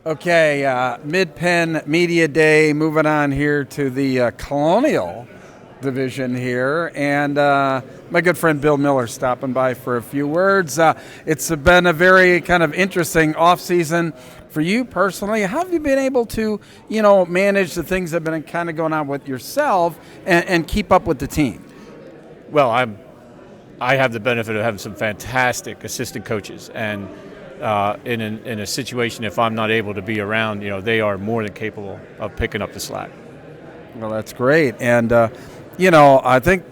Okay, Mid-Penn Media Day, moving on here to the Colonial Division here, and my good friend Bill Miller stopping by for a few words. It's been a very kind of interesting off-season for you personally. How have you been able to, manage the things that have been kind of going on with yourself and keep up with the team? Well, I have the benefit of having some fantastic assistant coaches, and in a situation, if I'm not able to be around, they are more than capable of picking up the slack. Well, that's great. And, I think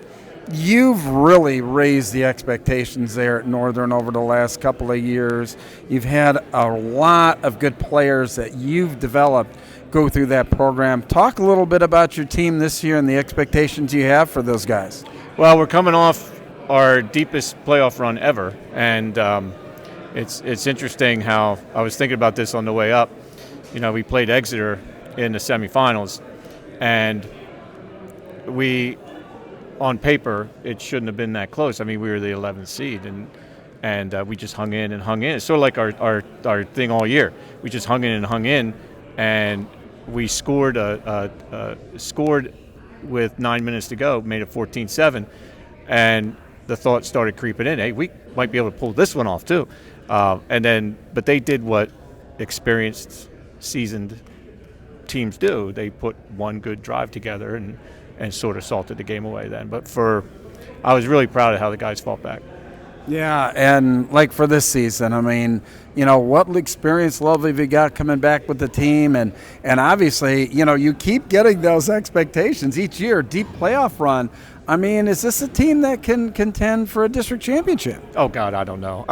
you've really raised the expectations there at Northern over the last couple of years. You've had a lot of good players that you've developed go through that program. Talk a little bit about your team this year and the expectations you have for those guys. Well, we're coming off our deepest playoff run ever, and it's interesting how I was thinking about this on the way up. We played Exeter in the semifinals, and on paper, it shouldn't have been that close. I mean, we were the 11th seed, and we just hung in and hung in. It's sort of like our thing all year. We just hung in and hung in, and we scored with 9 minutes to go, made it 14-7, and the thought started creeping in. Hey, we might be able to pull this one off too. But they did what experienced, seasoned teams do. They put one good drive together and sort of salted the game away then. But I was really proud of how the guys fought back. Yeah, and like for this season, I mean, what experience level have you got coming back with the team? And obviously, you keep getting those expectations each year, deep playoff run. I mean, is this a team that can contend for a district championship? Oh, God, I don't know.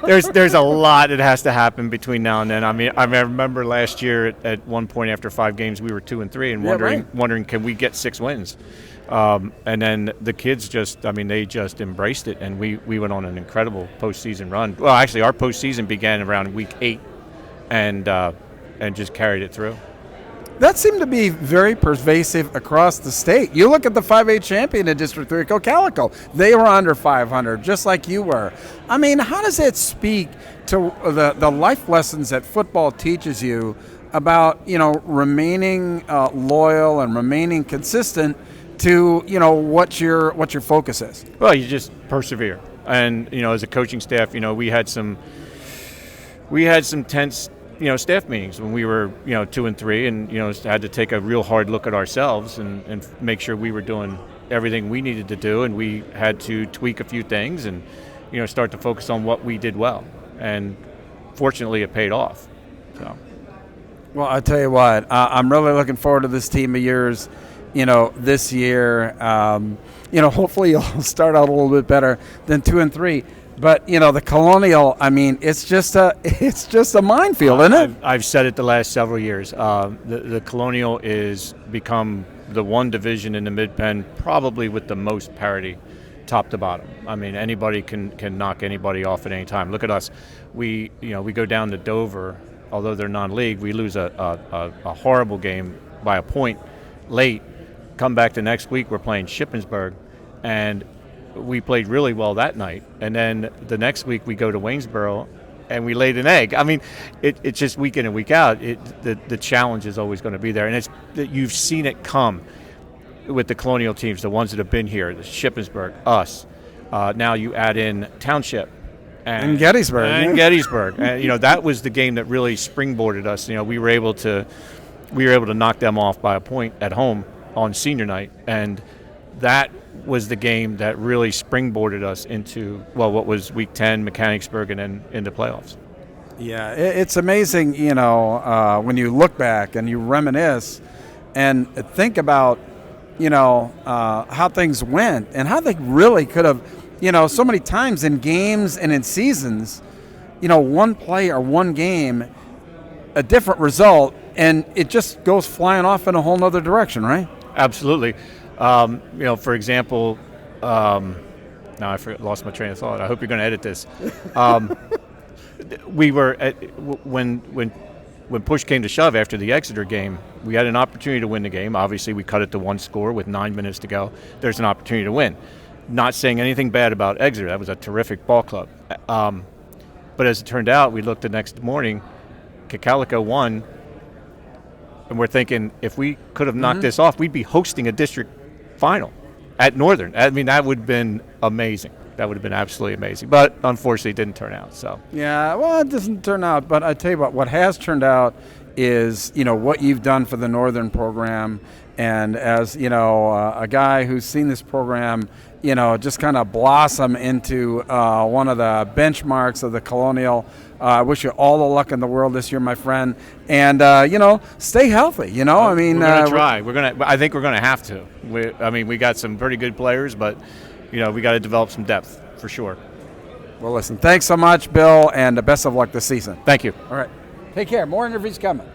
There's a lot that has to happen between now and then. I mean, I remember last year at one point after 5 games, we were 2-3 and wondering can we get 6 wins? And then the kids they just embraced it, and we went on an incredible postseason run. Well, actually, our postseason began around week 8 and just carried it through. That seemed to be very pervasive across the state. You look at the 5A champion in District 3, Calico. They were under 500, just like you were. I mean, how does it speak to the life lessons that football teaches you about, remaining loyal and remaining consistent to, what your focus is? Well, you just persevere. And, as a coaching staff, we had some tense staff meetings when we were 2-3 and had to take a real hard look at ourselves and make sure we were doing everything we needed to do, and we had to tweak a few things and start to focus on what we did well, and fortunately it paid off. So well, I tell you what, I'm really looking forward to this team of yours this year. Hopefully you'll start out a little bit better than 2-3. But the Colonial, I mean, it's just a minefield, isn't it? I've said it the last several years. The Colonial is become the one division in the Mid-Penn probably with the most parity, top to bottom. I mean, anybody can knock anybody off at any time. Look at us. We go down to Dover, although they're non-league. We lose a horrible game by a point late. Come back the next week, we're playing Shippensburg, and we played really well that night, and then the next week we go to Waynesboro and we laid an egg. I mean, it's just week in and week out. The challenge is always going to be there, and you've seen it come with the Colonial teams, the ones that have been here, the Shippensburg, us. Now you add in Township and Gettysburg. And Gettysburg. And, that was the game that really springboarded us. We were able to knock them off by a point at home on senior night, and that was the game that really springboarded us into, what was week 10, Mechanicsburg, and then into playoffs. Yeah, it's amazing, when you look back and you reminisce and think about, how things went and how they really could have, so many times in games and in seasons, one play or one game, a different result, and it just goes flying off in a whole nother direction, right? Absolutely. For example, now lost my train of thought. I hope you're going to edit this. We were when push came to shove after the Exeter game, we had an opportunity to win the game. Obviously, we cut it to 1 score with 9 minutes to go. There's an opportunity to win. Not saying anything bad about Exeter. That was a terrific ball club. But as it turned out, we looked the next morning. Calico won, and we're thinking if we could have knocked this off, we'd be hosting a district final at Northern. I mean, that would have been amazing. That would have been absolutely amazing. But unfortunately, it didn't turn out. So Yeah, well, it doesn't turn out. But I tell you what has turned out is, what you've done for the Northern program. And as, a guy who's seen this program, just kind of blossom into one of the benchmarks of the Colonial. I wish you all the luck in the world this year, my friend. And, stay healthy, I mean. We're going to try. I think we're going to have to. We got some pretty good players, but, we got to develop some depth for sure. Well, listen, thanks so much, Bill, and best of luck this season. Thank you. All right. Take care. More interviews coming.